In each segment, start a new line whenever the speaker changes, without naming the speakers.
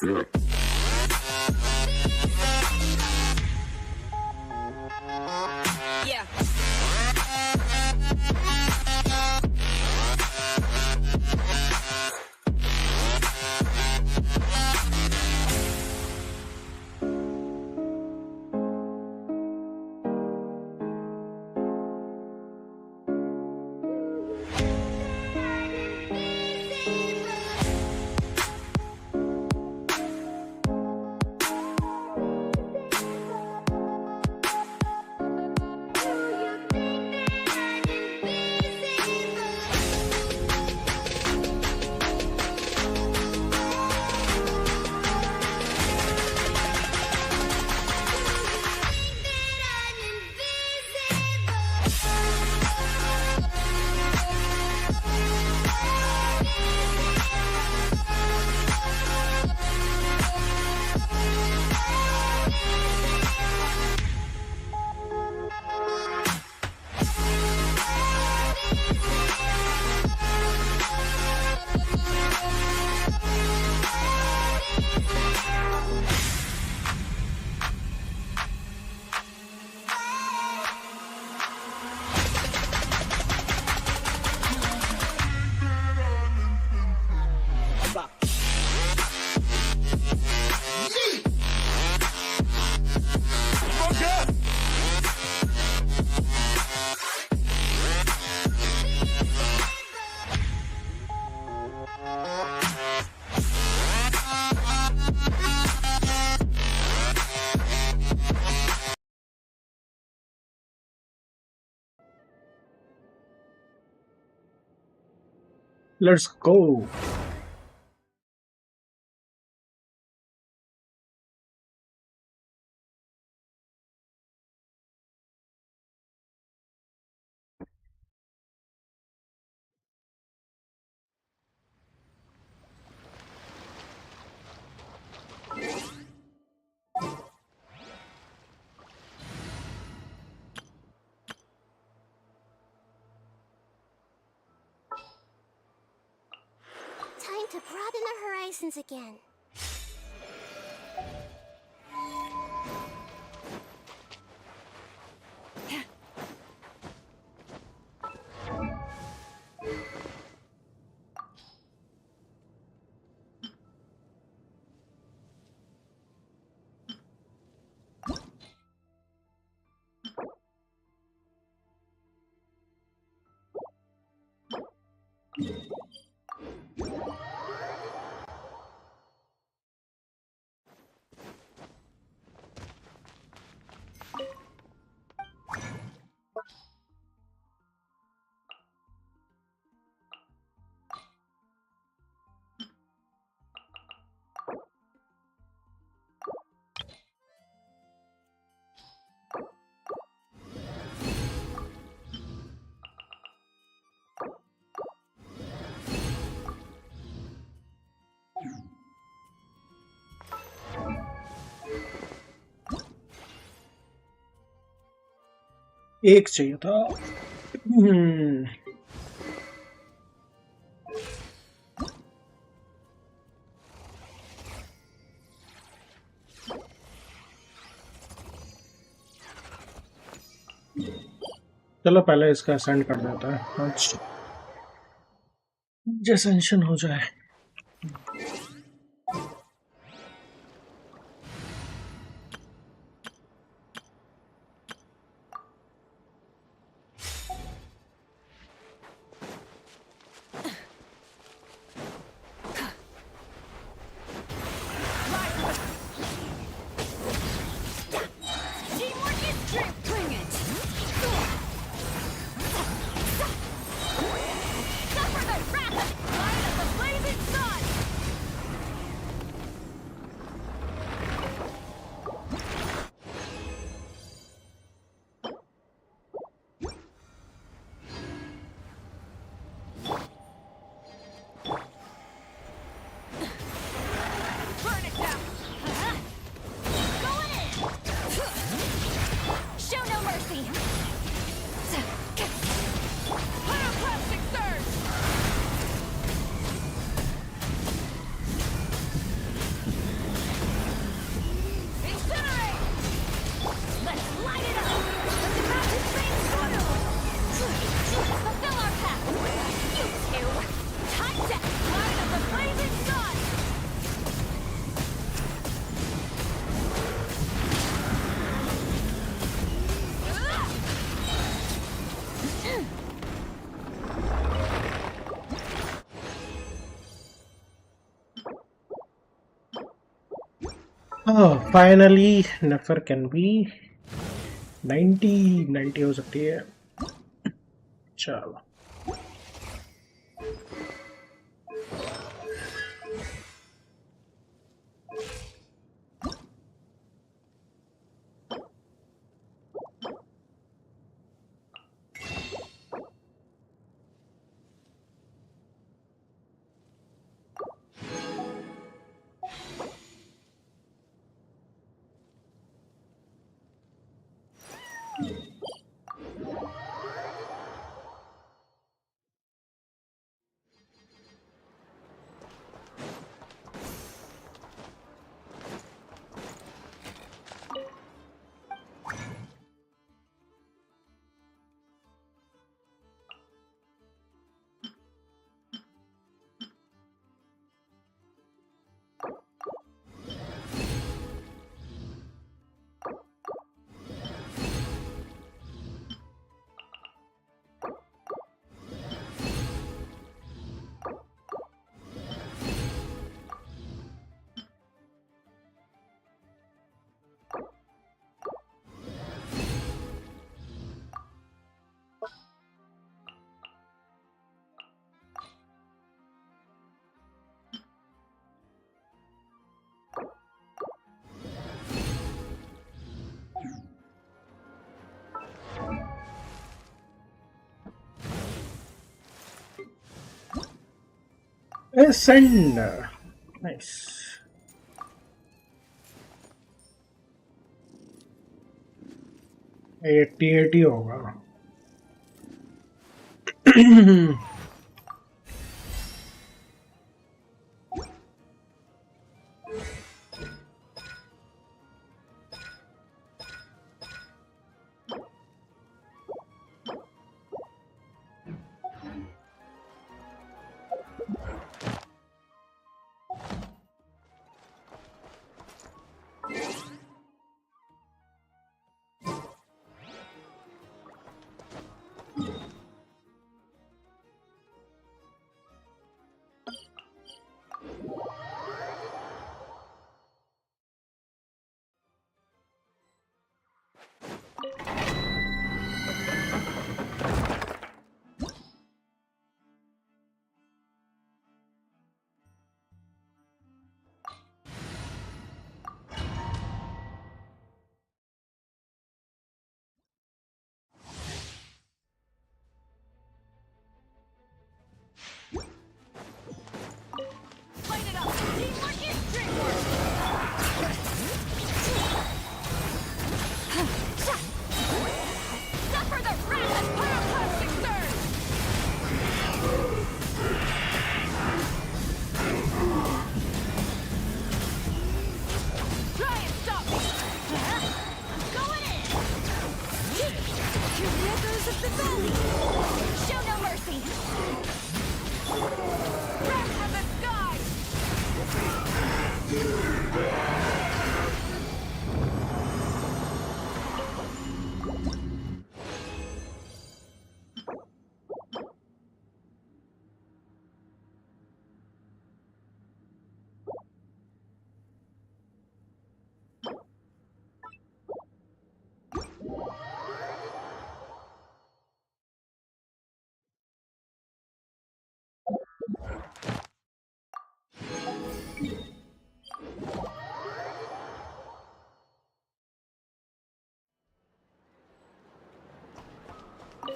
Yeah.
Let's go.
Time to broaden our horizons again.
एक चाहिए था। चलो पहले इसका असेंड कर देता है, अच्छा जैसेंशन हो जाए। Oh, finally, Nefer can be 90 हो सकती है. चलो. Send. Nice. 80 होगा.
Light it up! Teamwork is dreamwork! Suffer the wrath of pyroclastic surge! Try and stop me! I'm going in! To the echoes of the valley! Show no mercy! Wrath of the skies!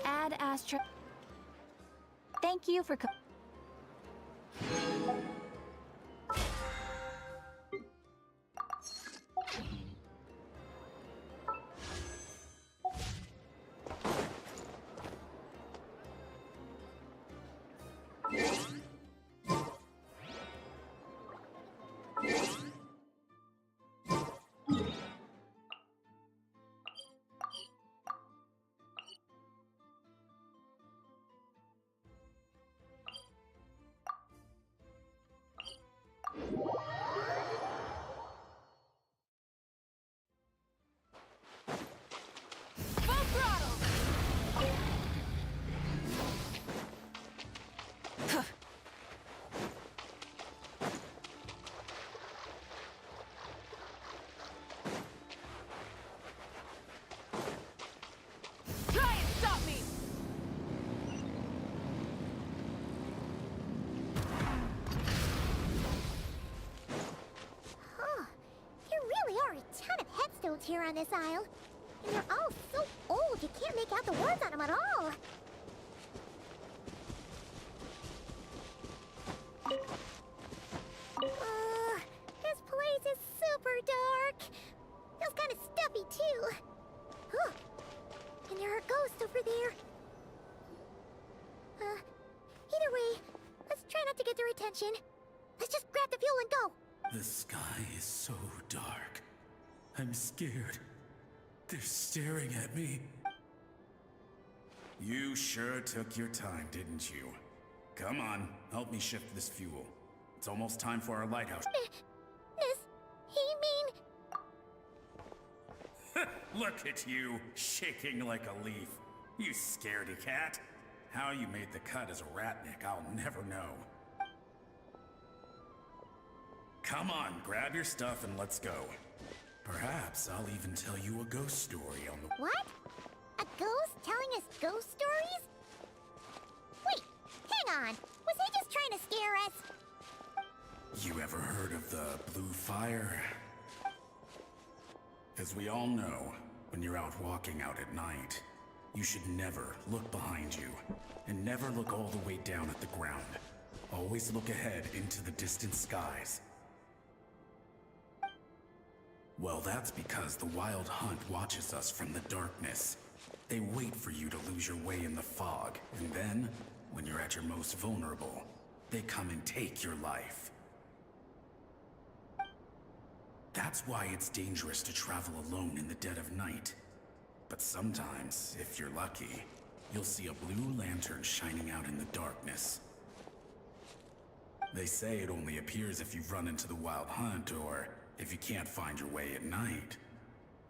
Add Astra. Thank you for.
here on this isle. And they're all so old you can't make out the words on them at all. This place is super dark. Feels kind of stuffy too. Huh. And there are ghosts over there. Either way, let's try not to get their attention. Let's just grab the fuel and go.
The sky is so dark. I'm scared. They're staring at me. You sure took your time, didn't you? Come on, help me shift this fuel. It's almost time for our lighthouse.
Does he mean...
Look at you, shaking like a leaf. You scaredy cat. How you made the cut as a ratnik, I'll never know. Come on, grab your stuff and let's go. Perhaps I'll even tell you a ghost story on the...
What? A ghost telling us ghost stories? Wait, hang on. Was he just trying to scare us?
You ever heard of the blue fire? As we all know, when you're out walking out at night, you should never look behind you, and never look all the way down at the ground. Always look ahead into the distant skies. Well, that's because the Wild Hunt watches us from the darkness. They wait for you to lose your way in the fog, and then, when you're at your most vulnerable, they come and take your life. That's why it's dangerous to travel alone in the dead of night. But sometimes, if you're lucky, you'll see a blue lantern shining out in the darkness. They say it only appears if you've run into the Wild Hunt or if you can't find your way at night.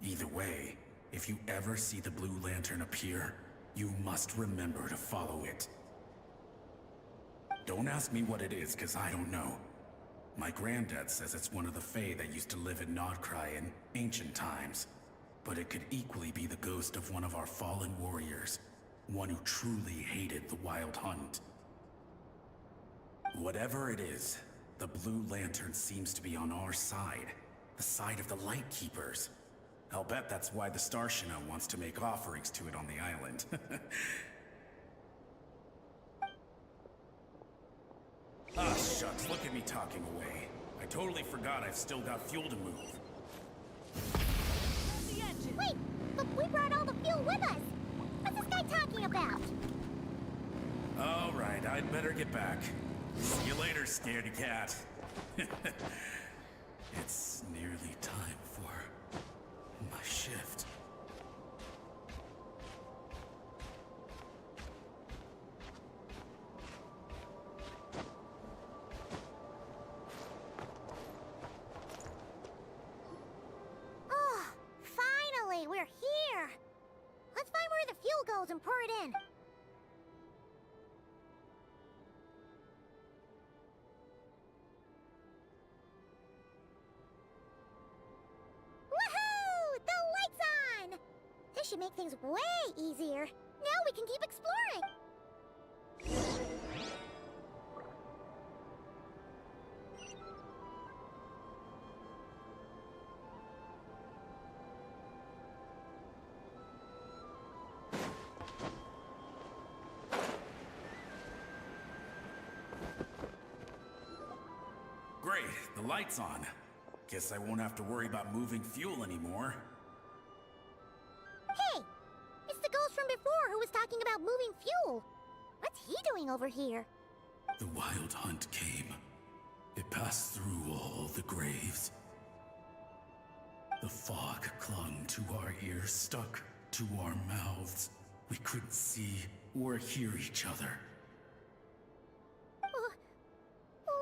Either way, if you ever see the blue lantern appear, you must remember to follow it. Don't ask me what it is, 'cause I don't know. My granddad says it's one of the Fae that used to live in Nodcry in ancient times. But it could equally be the ghost of one of our fallen warriors. One who truly hated the Wild Hunt. Whatever it is, the blue lantern seems to be on our side. The side of the Light Keepers. I'll bet that's why the Starshina wants to make offerings to it on the island. Ah, shucks, look at me talking away. I totally forgot I've still got fuel to move.
The engine.
Wait, but we brought all the fuel with us. What's this guy talking about?
All right, I'd better get back. See you later, scaredy cat. It's nearly time for my shift.
Oh, finally, we're here. Let's find where the fuel goes and pour it in. Woohoo! The light's on! This should make things way easier. Now we can keep exploring.
Great, the light's on. Guess I won't have to worry about moving fuel anymore.
Hey! It's the ghost from before who was talking about moving fuel. What's he doing over here?
The Wild Hunt came. It passed through all the graves. The fog clung to our ears, stuck to our mouths. We couldn't see or hear each other.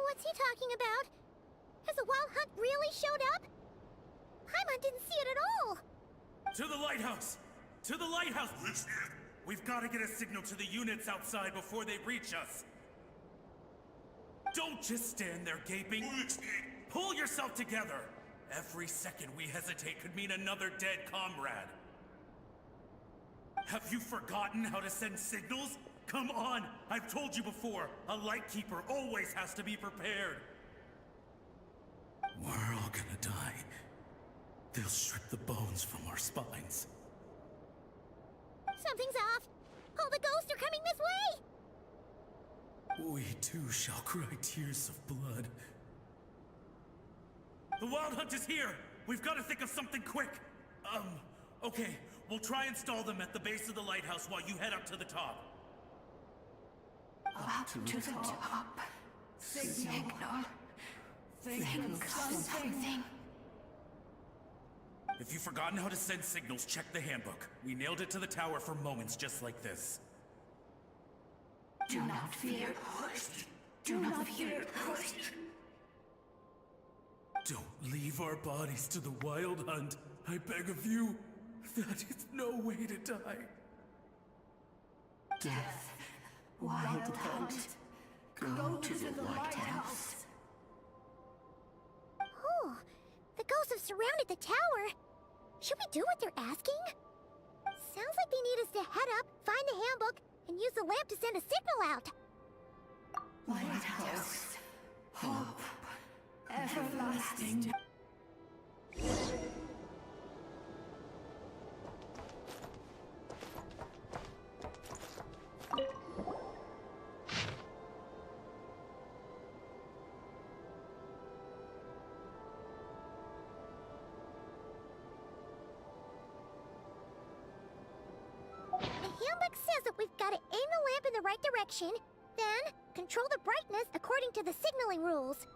What's he talking about? Has the Wild Hunt really showed up? Paimon didn't see it at all.
To the lighthouse! To the lighthouse! We've got to get a signal to the units outside before they reach us. Don't just stand there gaping. Pull yourself together. Every second we hesitate could mean another dead comrade. Have you forgotten how to send signals? Come on! I've told you before, a Lightkeeper always has to be prepared. We're all gonna die. They'll strip the bones from our spines.
Something's off. All the ghosts are coming this way.
We too shall cry tears of blood. The Wild Hunt is here! We've got to think of something quick! Okay, we'll try and stall them at the base of the lighthouse while you head up to the top.
Up to the top. Signal. Think of something.
If you've forgotten how to send signals, check the handbook. We nailed it to the tower for moments just like this.
Do not fear ghosts. Do not fear ghosts.
Don't leave our bodies to the Wild Hunt. I beg of you. That is no way to die.
Death. Wild Hunt. Go to the lighthouse.
Oh, the ghosts have surrounded the tower. Should we do what they're asking? Sounds like they need us to head up, find the handbook, and use the lamp to send a signal out.
Lighthouse. Hope. Everlasting.
The handbook says that we've got to aim the lamp in the right direction, then control the brightness according to the signaling rules.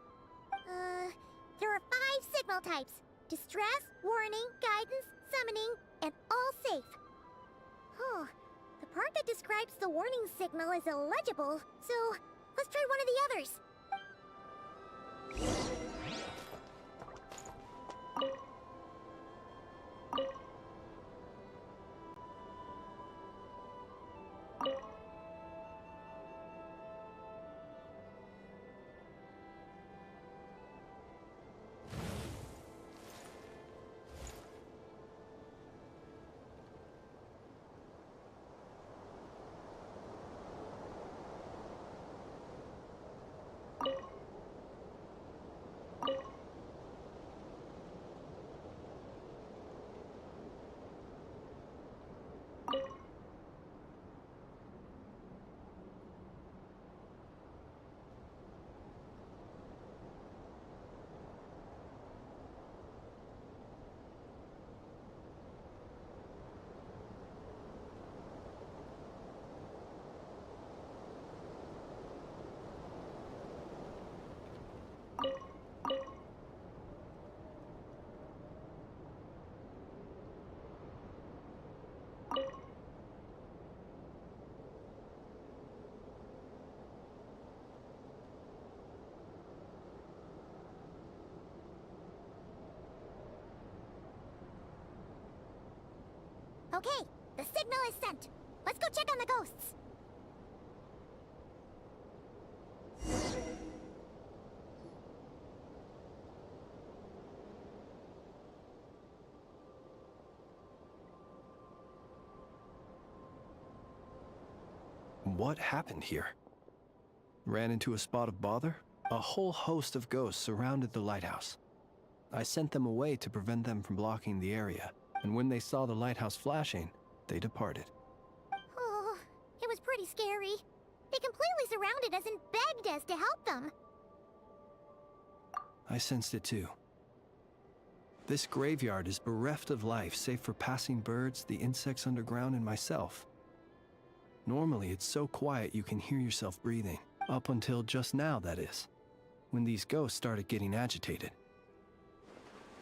There are 5 signal types: distress, warning, guidance, summoning, and all safe. Oh, the part that describes the warning signal is illegible, so let's try one of the others. Okay, the signal is sent. Let's go check on the ghosts.
What happened here? Ran into a spot of bother? A whole host of ghosts surrounded the lighthouse. I sent them away to prevent them from blocking the area, and when they saw the lighthouse flashing, they departed.
Oh, it was pretty scary. They completely surrounded us and begged us to help them.
I sensed it too. This graveyard is bereft of life save for passing birds, the insects underground, and myself. Normally, it's so quiet you can hear yourself breathing. Up until just now, that is. When these ghosts started getting agitated.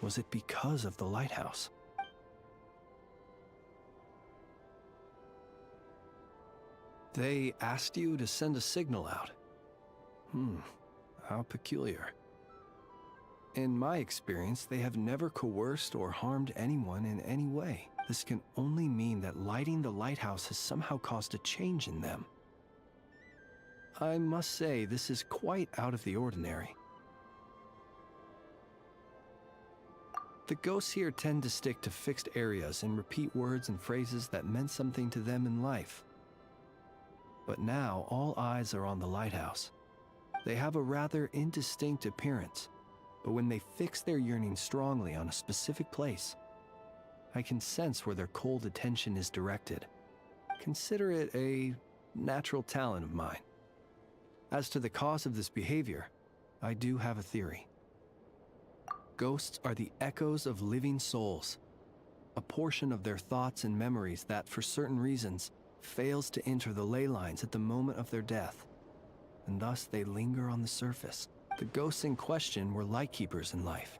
Was it because of the lighthouse? They asked you to send a signal out. How peculiar. In my experience, they have never coerced or harmed anyone in any way. This can only mean that lighting the lighthouse has somehow caused a change in them. I must say, this is quite out of the ordinary. The ghosts here tend to stick to fixed areas and repeat words and phrases that meant something to them in life. But now, all eyes are on the lighthouse. They have a rather indistinct appearance, But when they fix their yearning strongly on a specific place, I can sense where their cold attention is directed. Consider it a natural talent of mine. As to the cause of this behavior, I do have a theory. Ghosts are the echoes of living souls, a portion of their thoughts and memories that, for certain reasons, fails to enter the ley lines at the moment of their death, and thus they linger on the surface. The ghosts in question were lightkeepers in life,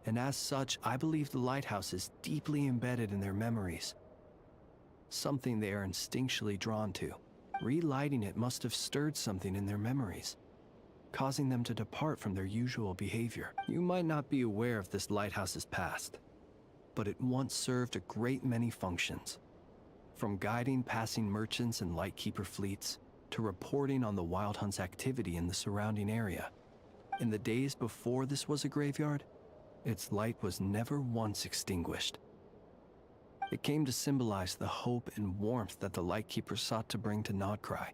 and as such, I believe the lighthouse is deeply embedded in their memories, something they are instinctually drawn to. Relighting it must have stirred something in their memories, causing them to depart from their usual behavior. You might not be aware of this lighthouse's past, but it once served a great many functions. From guiding passing merchants and lightkeeper fleets, to reporting on the Wild Hunt's activity in the surrounding area. In the days before this was a graveyard, its light was never once extinguished. It came to symbolize the hope and warmth that the lightkeeper sought to bring to Nodcry.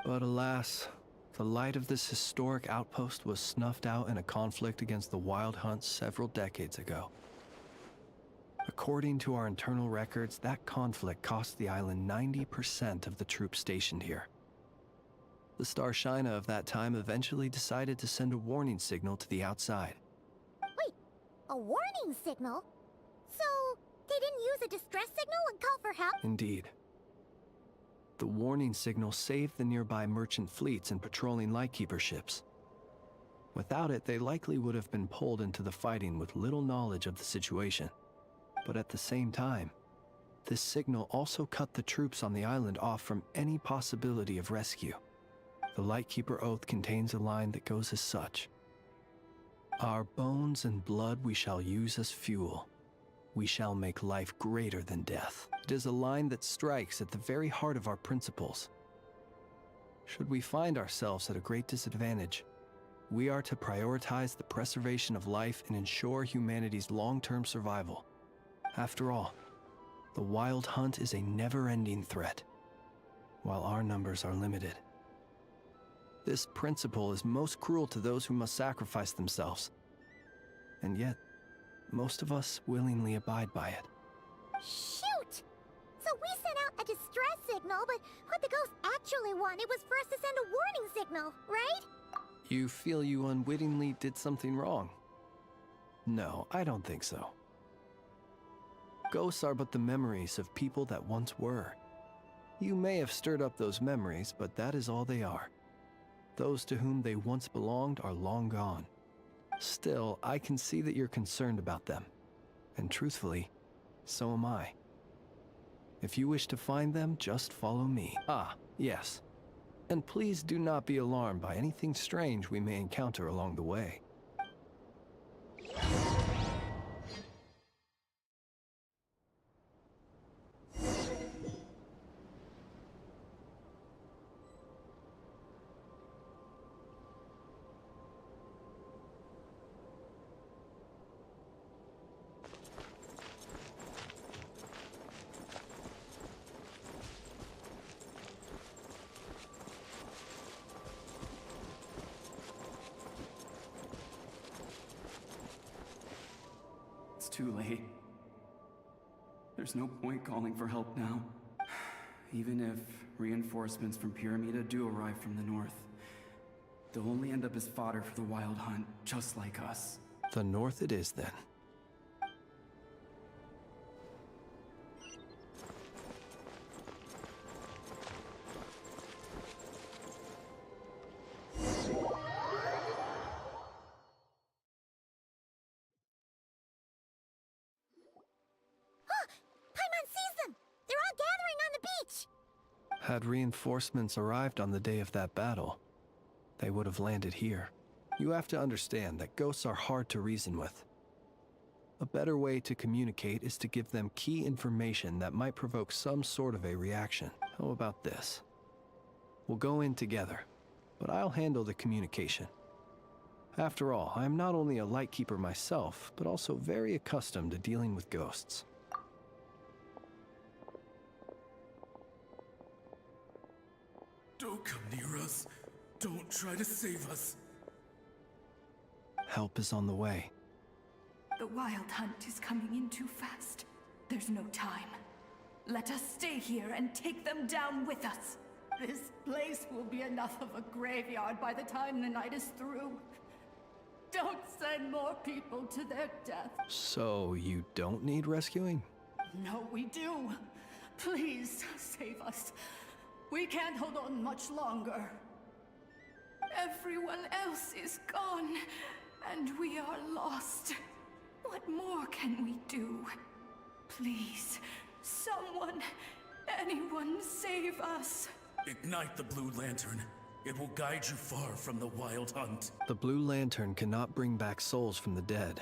But alas, the light of this historic outpost was snuffed out in a conflict against the Wild Hunt several decades ago. According to our internal records, that conflict cost the island 90% of the troops stationed here. The Starshina of that time eventually decided to send a warning signal to the outside.
Wait, a warning signal? So, they didn't use a distress signal and call for help?
Indeed. The warning signal saved the nearby merchant fleets and patrolling lightkeeper ships. Without it, they likely would have been pulled into the fighting with little knowledge of the situation. But at the same time, this signal also cut the troops on the island off from any possibility of rescue. The Lightkeeper Oath contains a line that goes as such. Our bones and blood we shall use as fuel. We shall make life greater than death. It is a line that strikes at the very heart of our principles. Should we find ourselves at a great disadvantage, we are to prioritize the preservation of life and ensure humanity's long-term survival. After all, the Wild Hunt is a never-ending threat, while our numbers are limited. This principle is most cruel to those who must sacrifice themselves, and yet, most of us willingly abide by it.
Shoot! So we sent out a distress signal, but what the ghost actually wanted was for us to send a warning signal, right?
You feel you unwittingly did something wrong? No, I don't think so. Ghosts are but the memories of people that once were. You may have stirred up those memories, but that is all they are. Those to whom they once belonged are long gone. Still, I can see that you're concerned about them. And truthfully, so am I. If you wish to find them, just follow me. Ah, yes. And please do not be alarmed by anything strange we may encounter along the way.
It's too late. There's no point calling for help now. Even if reinforcements from Pyramida do arrive from the north, they'll only end up as fodder for the Wild Hunt, just like us.
The north it is, then.
Paimon sees them! They're all gathering on the beach!
Had reinforcements arrived on the day of that battle, they would have landed here. You have to understand that ghosts are hard to reason with. A better way to communicate is to give them key information that might provoke some sort of a reaction. How about this? We'll go in together, but I'll handle the communication. After all, I am not only a lightkeeper myself, but also very accustomed to dealing with ghosts.
Don't come near us. Don't try to save us.
help is on the way.
The Wild Hunt is coming in too fast. There's no time. Let us stay here and take them down with us.
This place will be enough of a graveyard by the time the night is through. Don't send more people to their death.
So you don't need rescuing?
No, we do. Please, save us. We can't hold on much longer.
Everyone else is gone, and we are lost. What more can we do? Please, someone, anyone save us.
Ignite the Blue Lantern. It will guide you far from the Wild Hunt.
The Blue Lantern cannot bring back souls from the dead.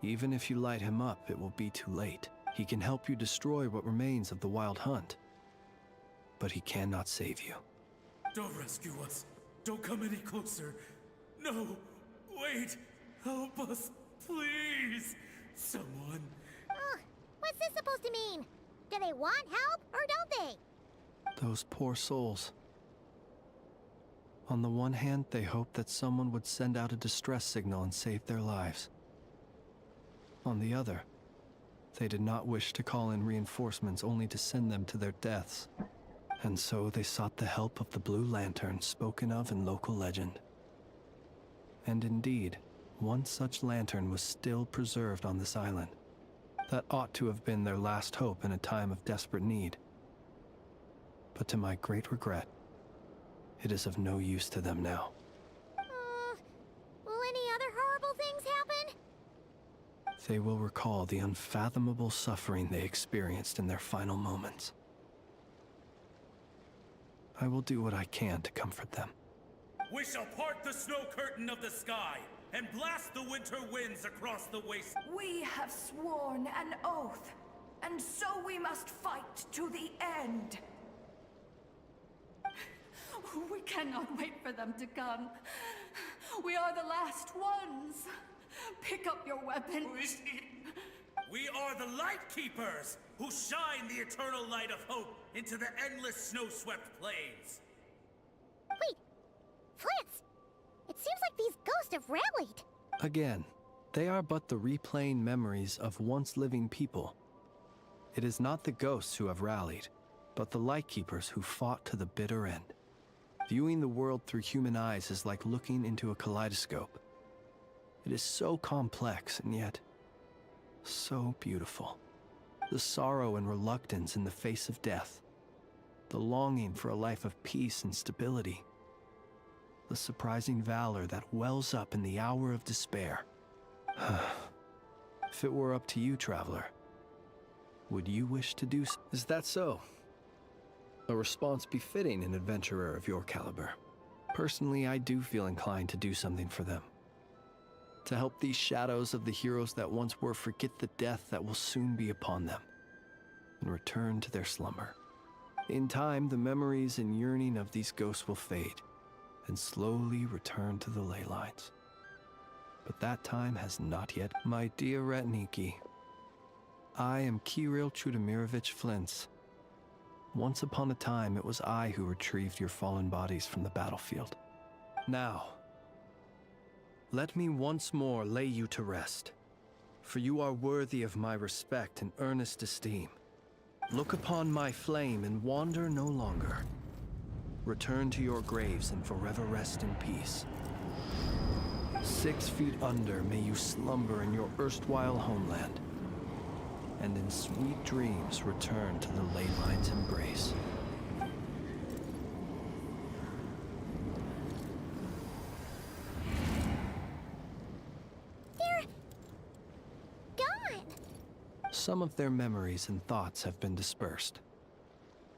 Even if you light him up, it will be too late. He can help you destroy what remains of the Wild Hunt, but he cannot save you.
Don't rescue us. Don't come any closer. No, wait. Help us, please. Someone.
What's this supposed to mean? Do they want help or don't they?
Those poor souls. On the one hand, they hoped that someone would send out a distress signal and save their lives. On the other, they did not wish to call in reinforcements only to send them to their deaths. And so they sought the help of the Blue Lantern spoken of in local legend. And indeed, one such lantern was still preserved on this island. That ought to have been their last hope in a time of desperate need. But to my great regret, it is of no use to them now.
Will any other horrible things happen?
They will recall the unfathomable suffering they experienced in their final moments. I will do what I can to comfort them.
We shall part the snow curtain of the sky and blast the winter winds across the waste.
We have sworn an oath, and so we must fight to the end.
We cannot wait for them to come. We are the last ones. Pick up your weapons.
We are the Light Keepers, who shine the eternal light of hope into the endless snow-swept plains.
Wait, Flintz! It seems like these ghosts have rallied.
Again, they are but the replaying memories of once living people. It is not the ghosts who have rallied, but the Lightkeepers who fought to the bitter end. Viewing the world through human eyes is like looking into a kaleidoscope. It is so complex and yet so beautiful. The sorrow and reluctance in the face of death. The longing for a life of peace and stability. The surprising valor that wells up in the hour of despair. If it were up to you, traveler, would you wish to do so? Is that so? A response befitting an adventurer of your caliber. Personally, I do feel inclined to do something for them. To help these shadows of the heroes that once were forget the death that will soon be upon them, and return to their slumber. In time, the memories and yearning of these ghosts will fade, and slowly return to the ley lines. But that time has not yet. My dear Retniki, I am Kirill Chudamirovich Flintz. Once upon a time, it was I who retrieved your fallen bodies from the battlefield. Now, let me once more lay you to rest, for you are worthy of my respect and earnest esteem. Look upon my flame and wander no longer. Return to your graves and forever rest in peace. 6 feet under may you slumber in your erstwhile homeland, and in sweet dreams return to the ley line's embrace.
They're gone.
Some of their memories and thoughts have been dispersed.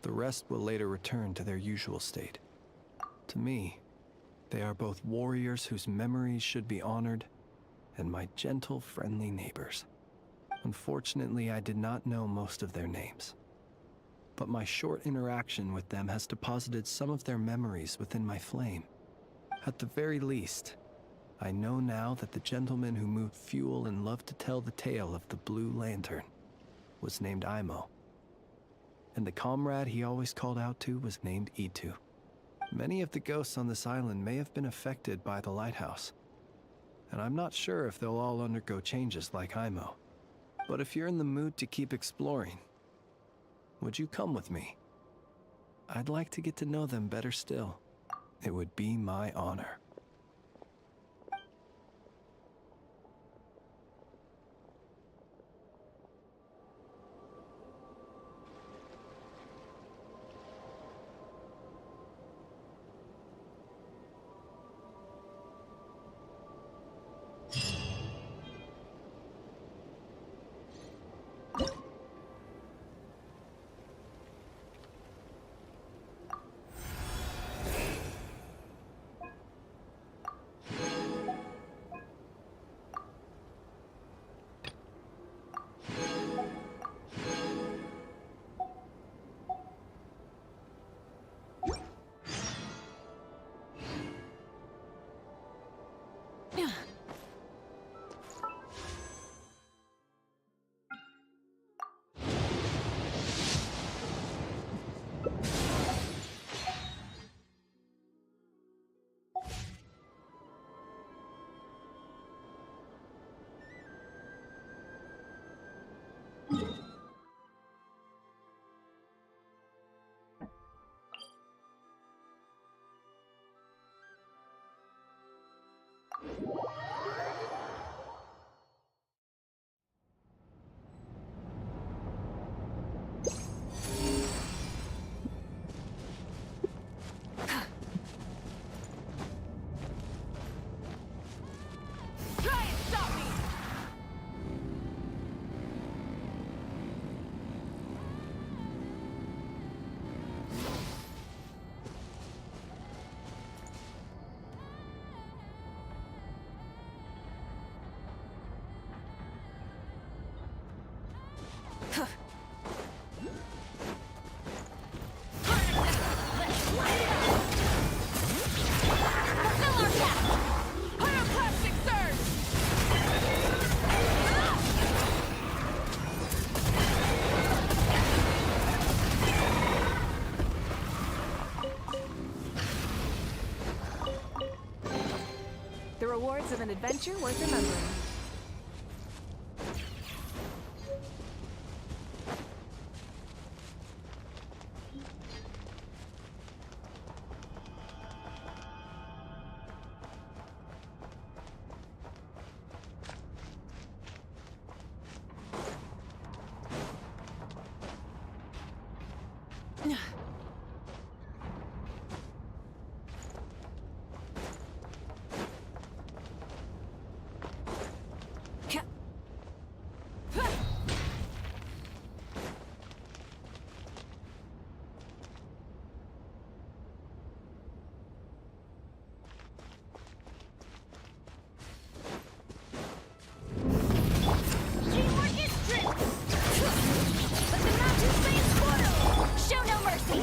The rest will later return to their usual state. To me, they are both warriors whose memories should be honored, and my gentle, friendly neighbors. Unfortunately, I did not know most of their names, but my short interaction with them has deposited some of their memories within my flame. At the very least, I know now that the gentleman who moved fuel and loved to tell the tale of the Blue Lantern was named Imo, and the comrade he always called out to was named Itu. Many of the ghosts on this island may have been affected by the lighthouse, and I'm not sure if they'll all undergo changes like Imo. But if you're in the mood to keep exploring, would you come with me? I'd like to get to know them better still. It would be my honor.
Try and stop me! Fulfill our task! Pyroclastic surge! The rewards of an adventure worth remembering. Teamwork is strength! Let the mountains be spoiled! Show no mercy!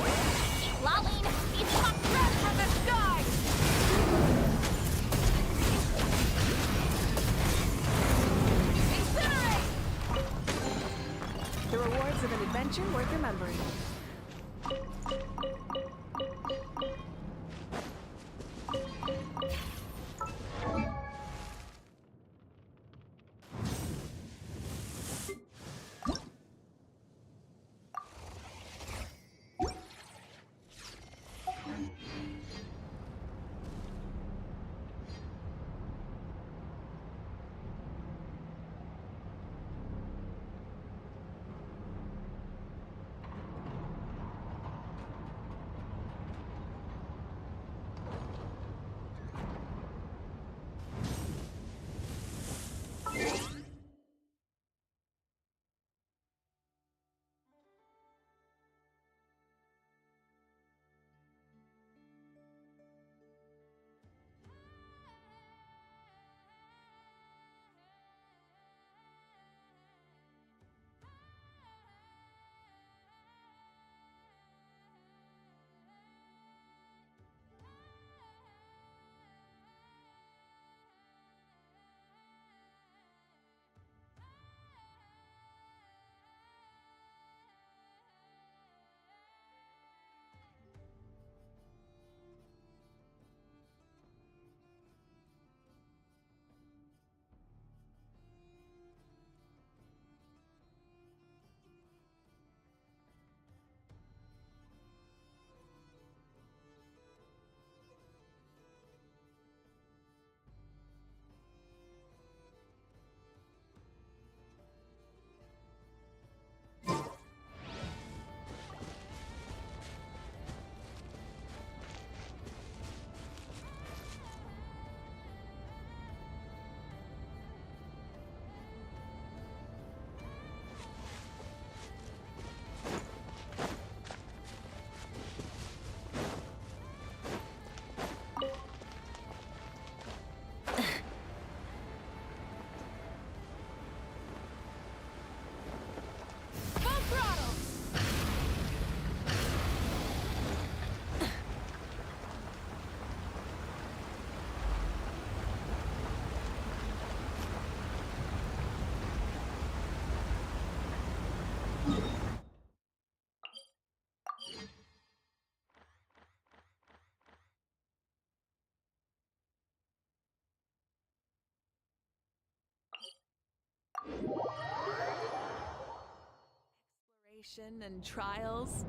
Exploration and trials.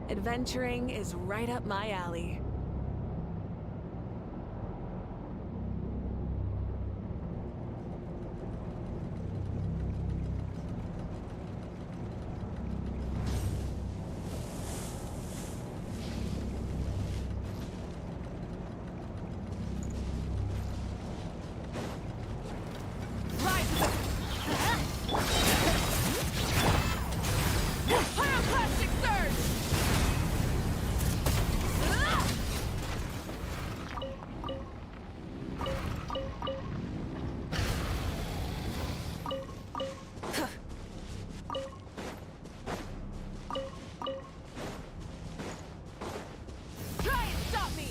Adventuring is right up my alley. Pyroclastic surge! Try and stop me!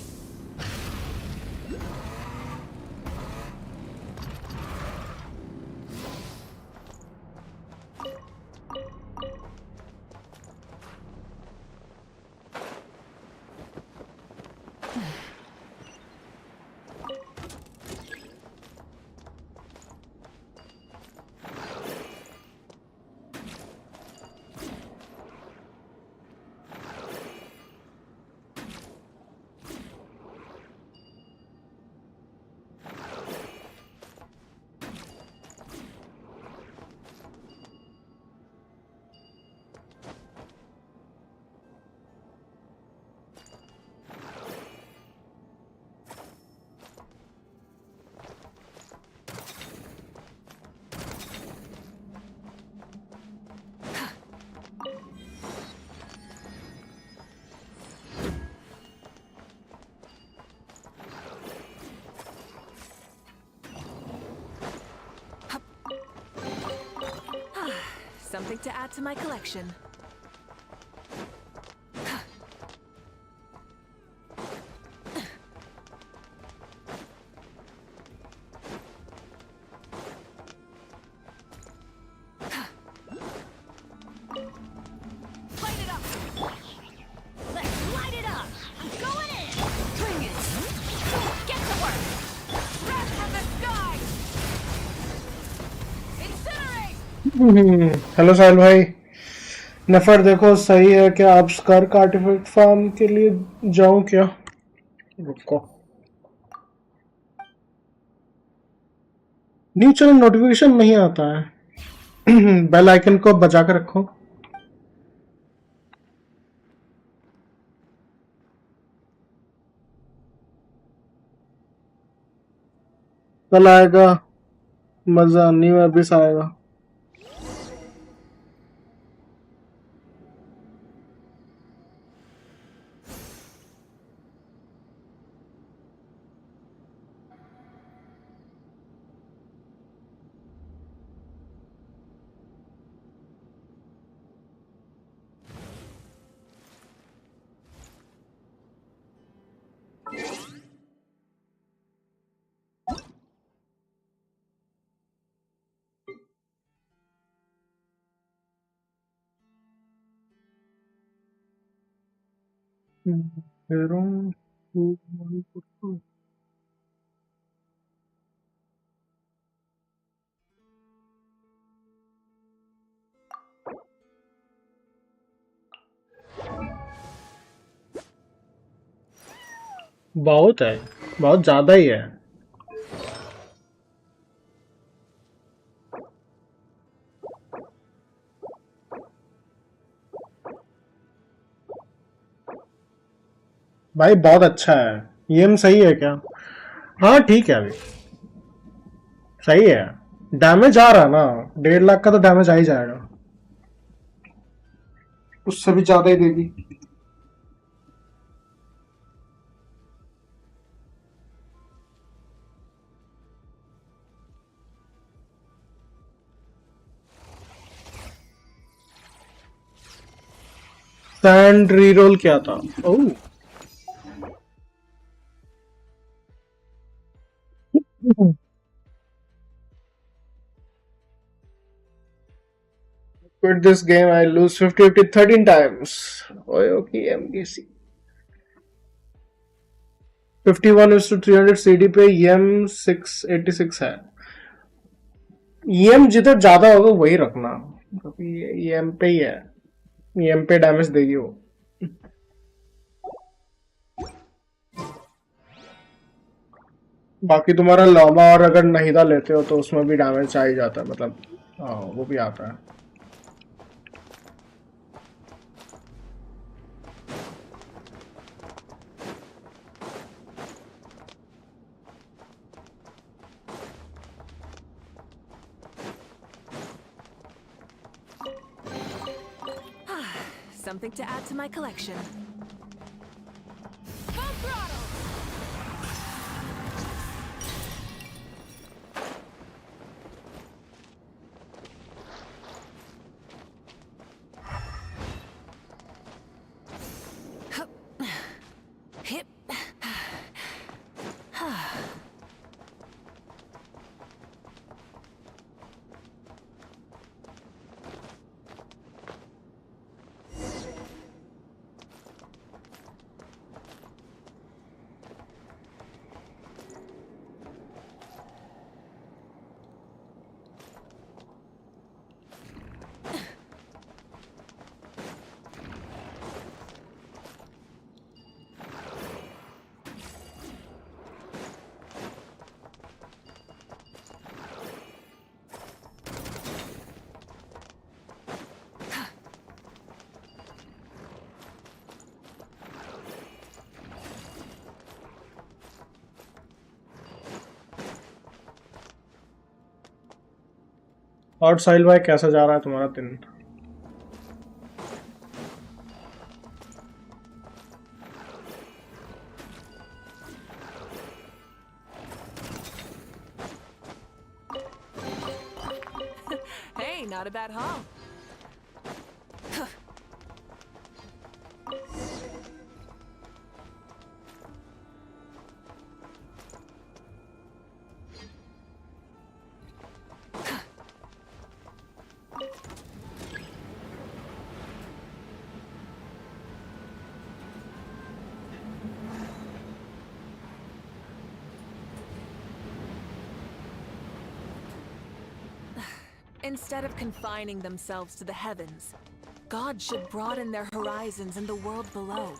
Something to add to my collection. Light it up! Let's light it up! I'm going in! Bring it! Get to work! Wrath from the sky! Incinerate!
Hello Sahil भाई, नफर देखो सही है क्या? अब स्कर का artefact farm के लिए जाऊं क्या? रुको, न्यू चैनल नोटिफिकेशन नहीं आता है। बेल आइकन को बजा कर रखो। कल आएगा मजा, न्यू एबिस आएगा। बहुत है, बहुत ज्यादा ही है। भाई बहुत अच्छा है। ईएम सही है क्या? हाँ ठीक है, अभी सही है। डैमेज आ रहा ना, 1.5 लाख का तो डैमेज आ ही जाएगा, उससे भी ज्यादा ही देगी। सैंड रीरोल क्या था? ओह quit this game, I lose 50 13 times. Okay, MGC 51:300 CD पे EM 686 है। EM जितना ज्यादा होगा वही रखना, क्योंकि EM पे ही है, EM पे डैमेज देगी वो। बाकी तुम्हारा लामा और अगर नहीदा लेते हो तो उसमें भी डैमेज आ ही जाता है, मतलब हाँ वो भी आता है।
Something to add to my collection.
Full throttle!
Hip.
और साहिल भाई कैसा जा रहा है तुम्हारा दिन?
Hey, not a bad haul. Instead of confining themselves to the heavens, God should broaden their horizons in the world below.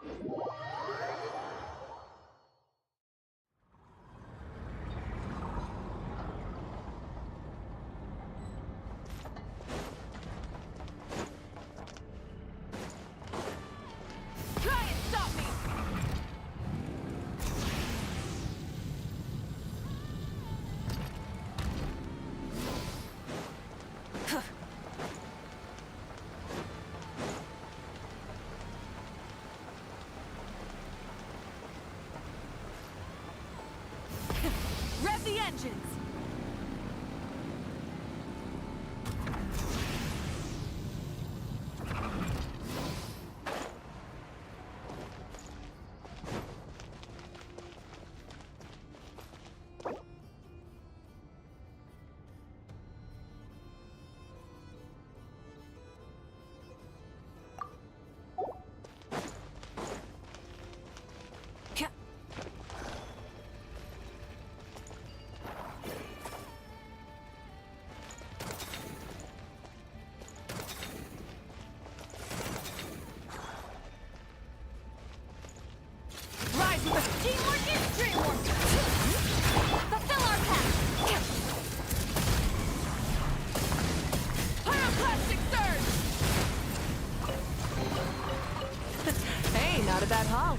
Try and stop me! Rev the engines! Rise with us! Teamwork is dreamwork! Fulfill our path! Pyroclastic surge! Hey, not a bad haul.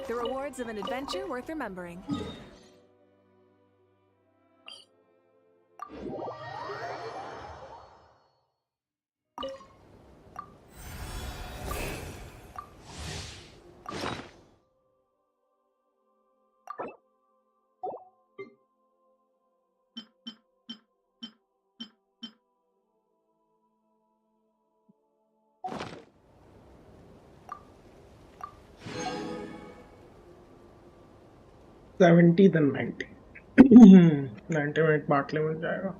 The rewards of an adventure worth remembering.
70 then 90. 90 minute बाटले मिल जाएगा.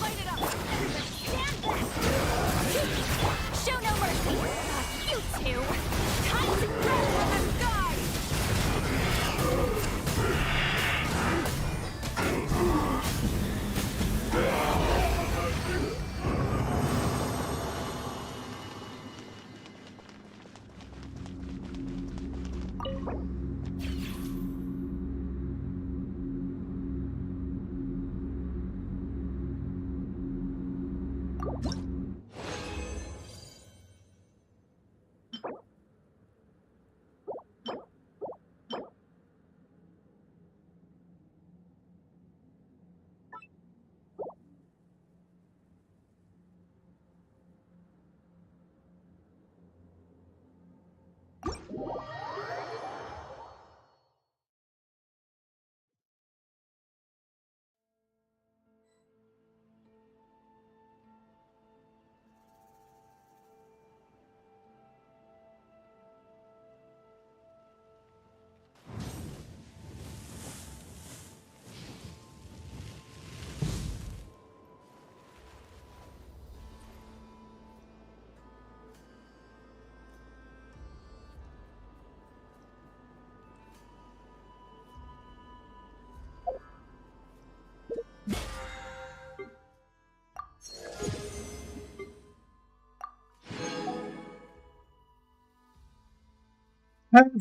Light it up! Everybody stand back! Show no mercy! You two! Time to go for the sky!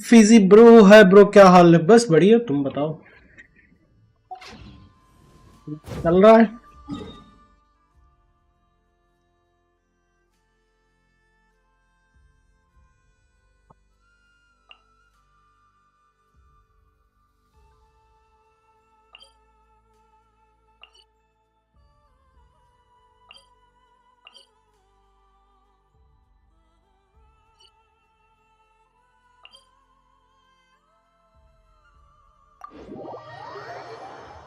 Fiji bro है bro, क्या हाल है? बस बढ़िया, तुम बताओ. चल रहा है.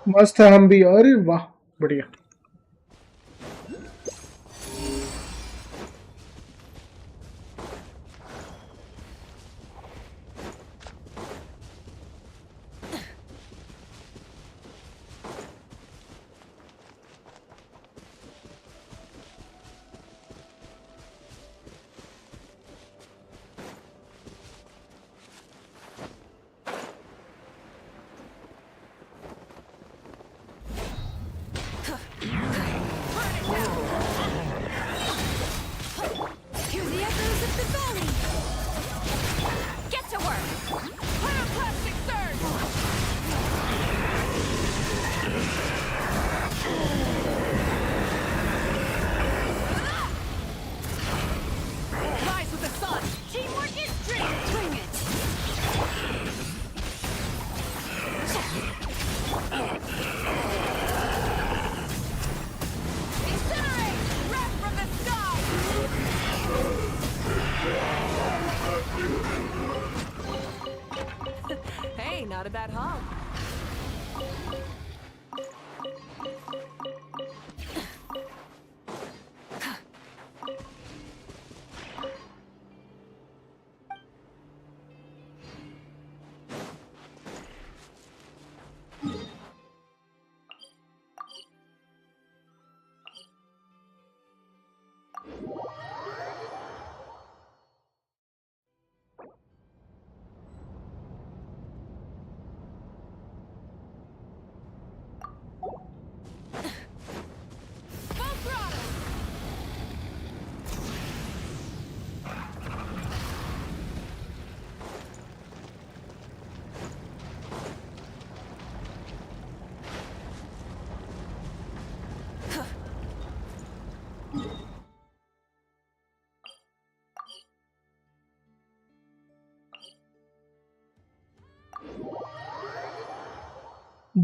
मस्त है हम भी. अरे वाह, बढ़िया.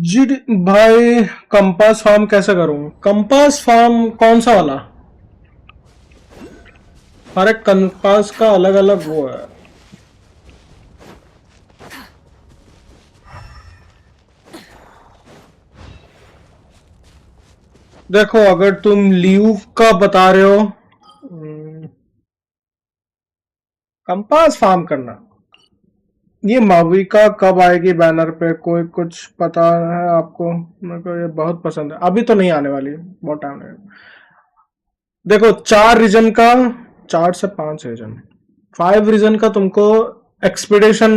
जी भाई, कंपास फार्म कैसे करूं? कंपास फार्म कौन सा वाला? हर एक कंपास का अलग अलग वो है। देखो, अगर तुम लीव का बता रहे हो, कंपास फार्म करना, ये माविका कब आएगी बैनर पे? कोई कुछ पता है आपको? मेरे को ये बहुत पसंद है। अभी तो नहीं आने वाली, बहुत टाइम लगेगा। देखो, 4 से 5 रीजन, 5 रीजन का तुमको एक्सपीडिशन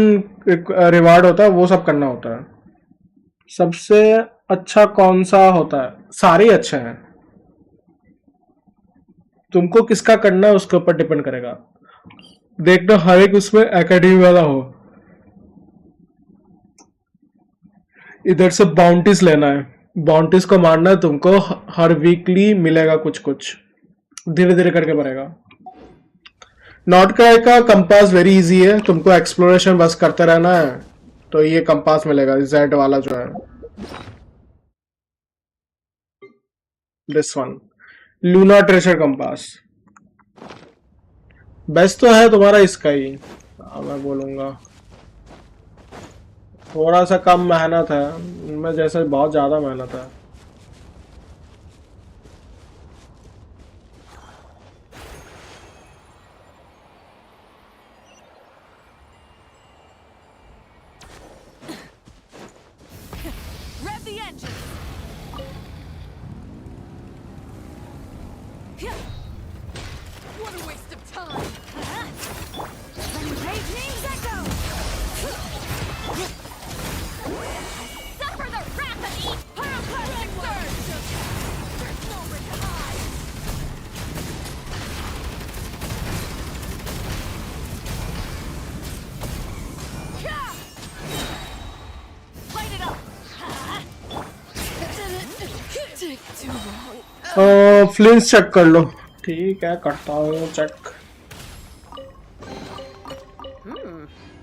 रिवार्ड होता है, वो सब करना होता है। सबसे अच्छा कौन सा होता है? सारे ही अच्छे हैं, तुमको किसका करना है उसके ऊपर डिपेंड करेगा। देखना हर एक उसमें एकेडमी वाला हो। इधर से बाउंटीज लेना है, बाउंटीज को मारना है तुमको। हर वीकली मिलेगा कुछ कुछ, धीरे धीरे करके बढ़ेगा। नॉट क्राई का कंपास वेरी इजी है, तुमको एक्सप्लोरेशन बस करते रहना है, तो ये कंपास मिलेगा, जेड वाला जो है, this one, Luna treasure compass. Best तो है तुम्हारा इसका ही, मैं बोलूंगा। थोड़ा सा कम मेहनत है, इनमें जैसे बहुत ज्यादा मेहनत है।
Rev the engine! What a waste of time! Raging Echo! Suffer the wrath of each pyroclastic surge! There's nowhere to hide! Light it up! Take too long.
Flins check कर लो। ठीक है, करता हूँ check.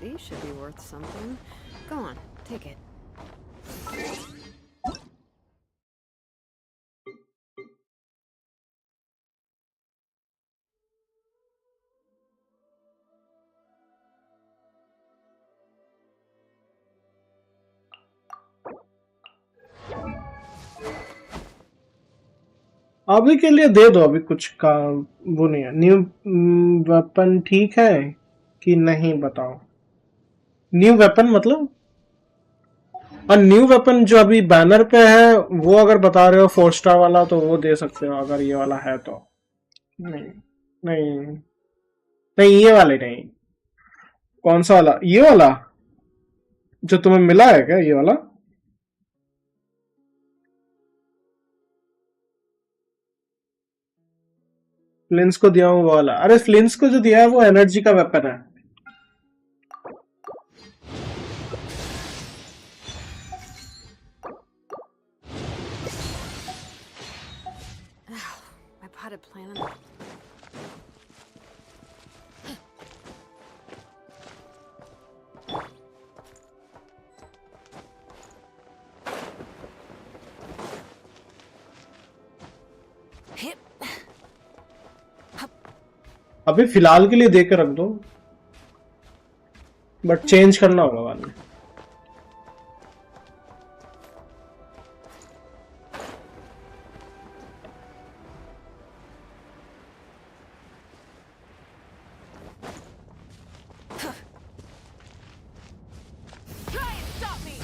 These should be worth something. Go on, take it.
अभी के लिए दे दो, अभी कुछ का वो नहीं है। न्यू वेपन ठीक है कि नहीं बताओ? न्यू वेपन मतलब, और न्यू वेपन जो अभी बैनर पे है वो अगर बता रहे हो 4 स्टार वाला, तो वो दे सकते हो अगर ये वाला है तो। नहीं नहीं नहीं, ये वाले नहीं। कौन सा वाला? ये वाला जो तुम्हें मिला है क्या, ये वाला? फ्लिंस को दिया हूँ वो वाला। अरे फ्लिंस को जो दिया है वो एनर्जी का वेपन है।
My potted plant.
अभी फिलहाल के लिए दे के रख दो, बट चेंज करना होगा बाद में।
Try and stop me!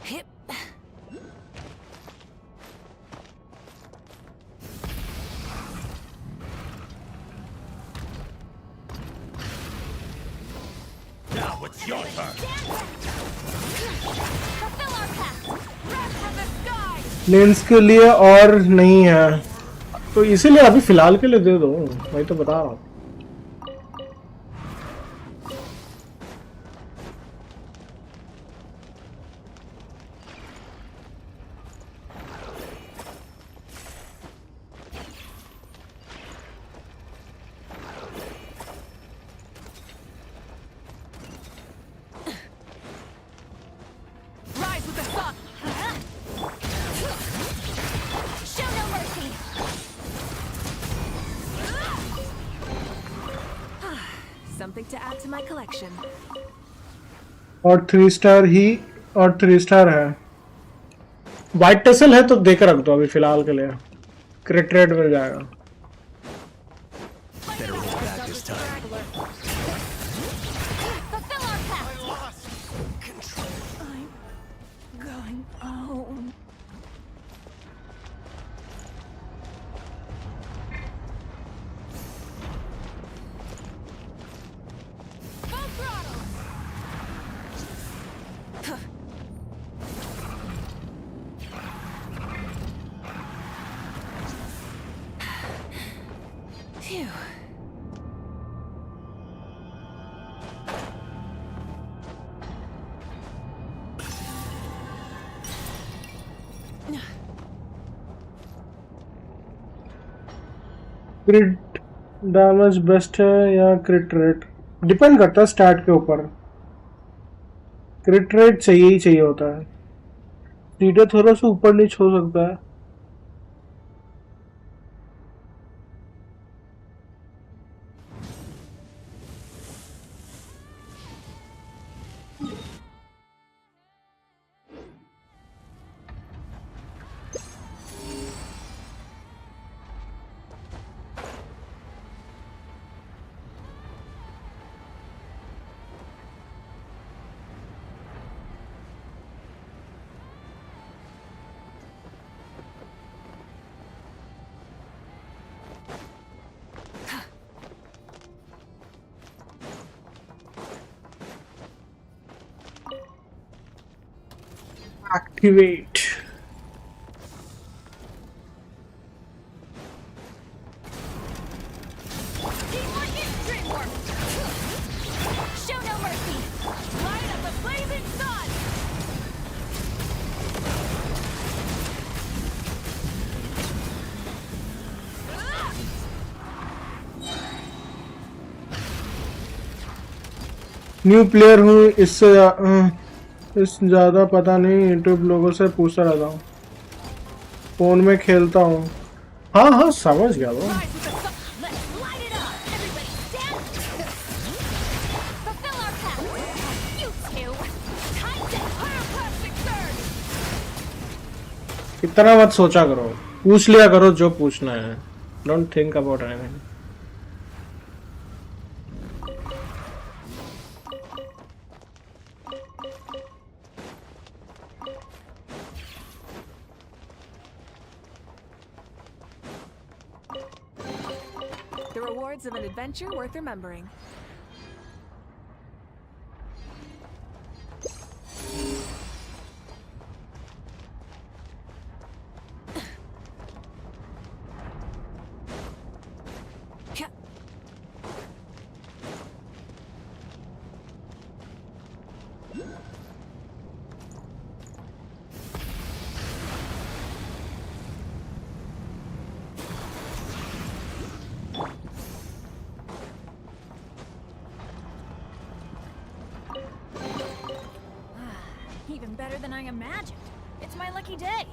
Hip.
Now it's your turn.
Fulfill our pact! Wrath of the sky!
Lens के लिए और नहीं है, तो इसीलिए अभी फिलहाल के लिए दे दो, वही तो बता रहा हूँ।
something to add to my collection.
और 3 स्टार ही और 3 स्टार है। वाइट टेसल है तो देकर रख दो अभी फिलहाल के लिए, क्रिट रेट मिल जाएगा।
Better hold back this time.
Fulfill our pact!
I'm going home.
Full throttle! Phew.
क्रिट damage best है या क्रिट रेट, डिपेंड करता है स्टैट के ऊपर। क्रिट रेट चाहिए ही चाहिए होता है, सीधे थोड़ा सा ऊपर नीचे हो सकता है। Activate.
Teamwork is dreamwork! Show no mercy! Light up the blazing sun!
New player हूँ, इससे ज़्यादा पता नहीं, यूट्यूब लोगों से पूछता रहता हूँ, फ़ोन में खेलता हूँ। हाँ हाँ समझ गया वो।
Rise with the sun! Let's light it up! Everybody stand! Fulfill our pact! You two! Time to plastic surge!
इतना मत सोचा करो, पूछ लिया करो जो पूछना है। Don't think about anything.
The rewards of an adventure worth remembering.
Even better than I imagined. It's my lucky day.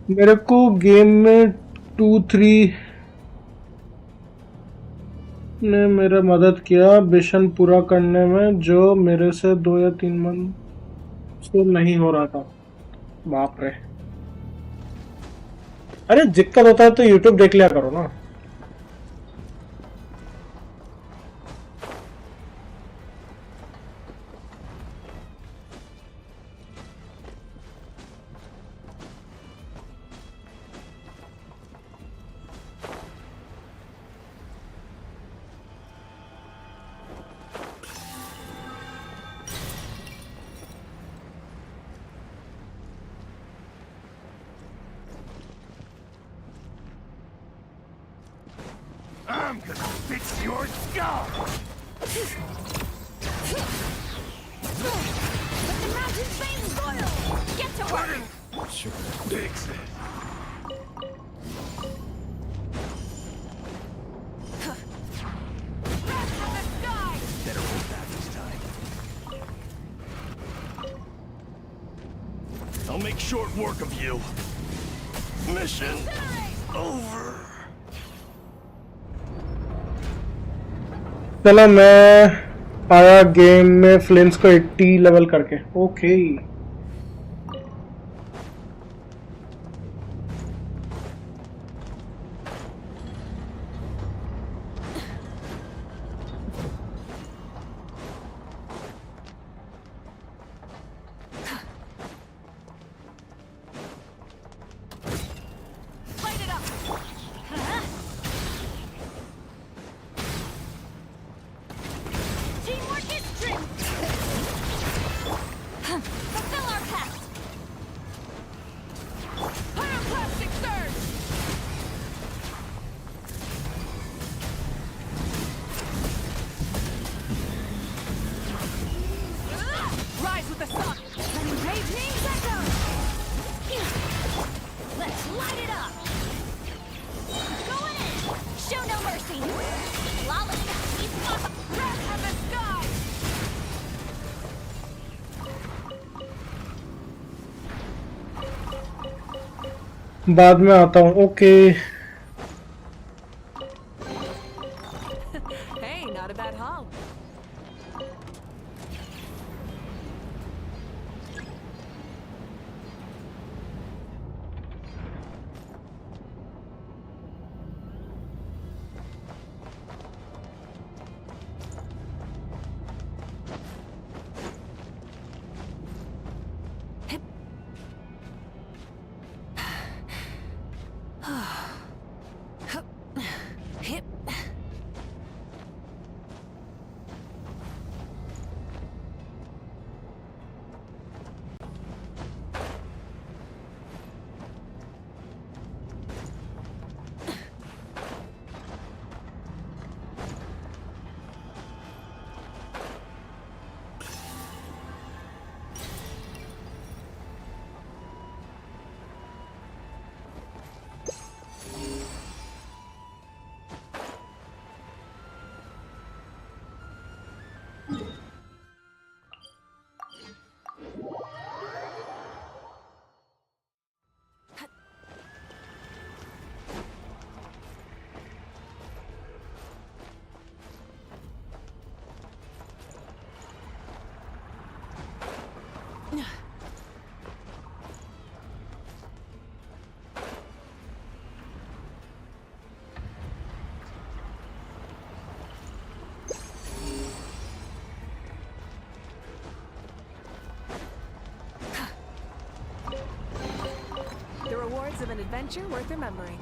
मेरे को गेम में 2-3 ने मेरा मदद किया मिशन पूरा करने में, जो मेरे से 2 या 3 मंथ से नहीं हो रहा था। बाप रे। अरे दिक्कत होता है तो यूट्यूब देख लिया करो ना।
I'm gonna fix your skull!
Let the mountain veins boil! Get to work!
Fix it.
Rest of the sky!
Better hold back this time. I'll make short work of you. Mission over.
चलो मैं आया game में flames को 80 level करके। Okay
Light it up! Huh? Teamwork is strength! Fulfill our pact! Pyroclastic surge! Rise with the sun! Letting rage names echo! Let's light it up! Going in! Show no mercy! Lolly, he's off! Rest of the sky!
बाद में आता हूँ। Okay
Hey, not a bad haul. Hip. The rewards of an adventure worth remembering.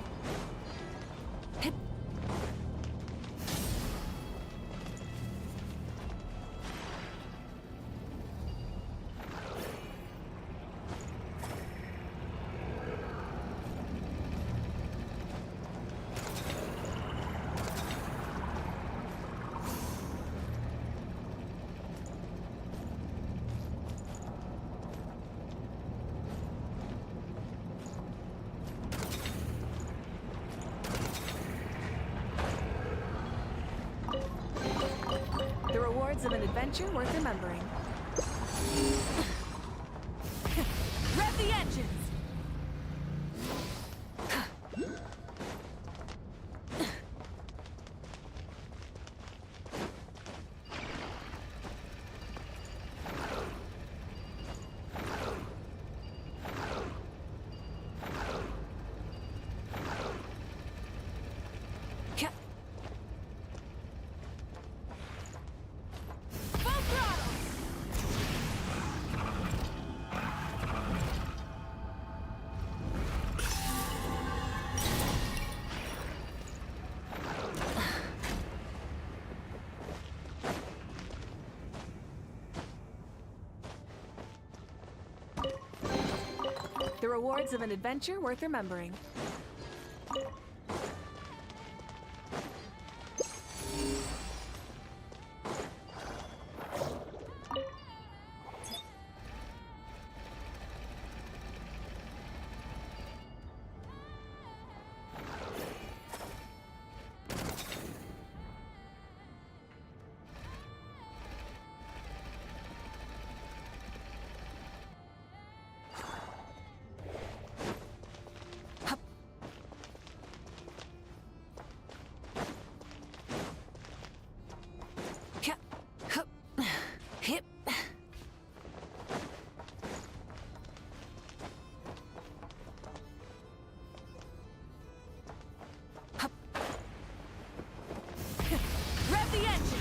The rewards of an adventure worth remembering. Rev the engines!
The rewards of an adventure worth remembering. Hip. Rev the engine.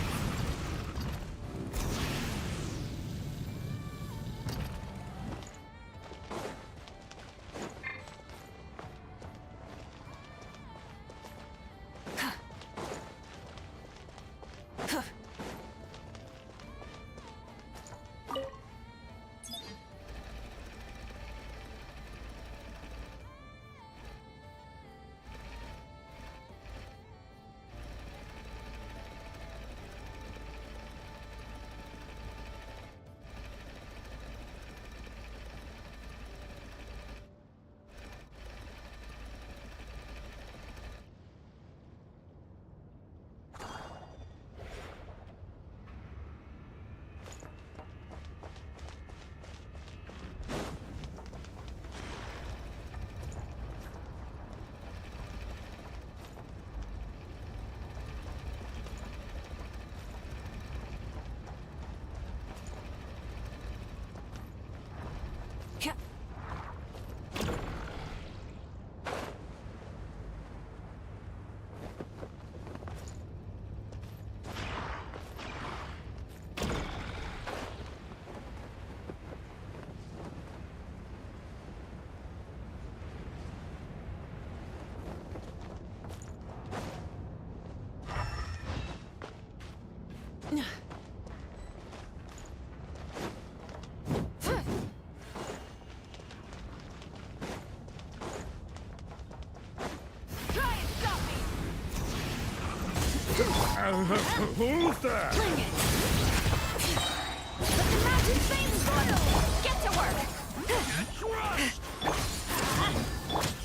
Who's that?
Bring it! Let the magic flames boil! Get to work!
Crushed!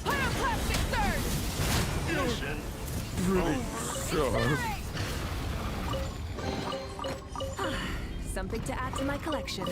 Pyroclastic surge!
Mission
Ah, something to add to my collection.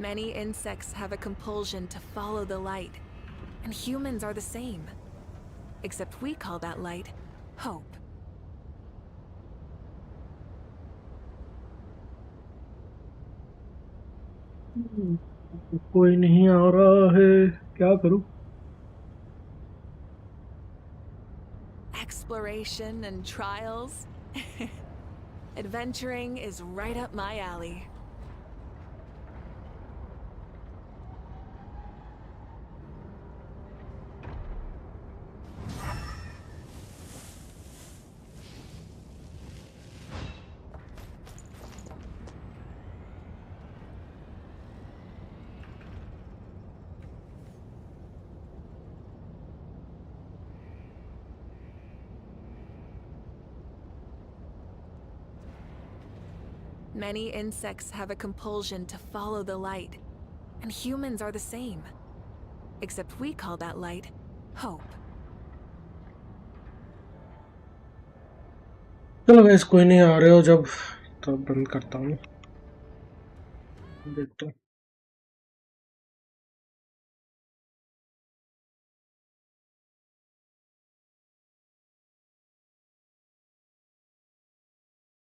Many insects have a compulsion to follow the light, and humans are the same. Except we call that light hope.
कोई नहीं आ रहा है, क्या करूं?
Exploration and trials. Adventuring is right up my alley. Many insects have a compulsion to follow the light, and humans are the same. Except we call that light hope.
चलो guys, कोई नहीं आ रहे हो जब, तो बंद करता हूँ, देखता हूँ।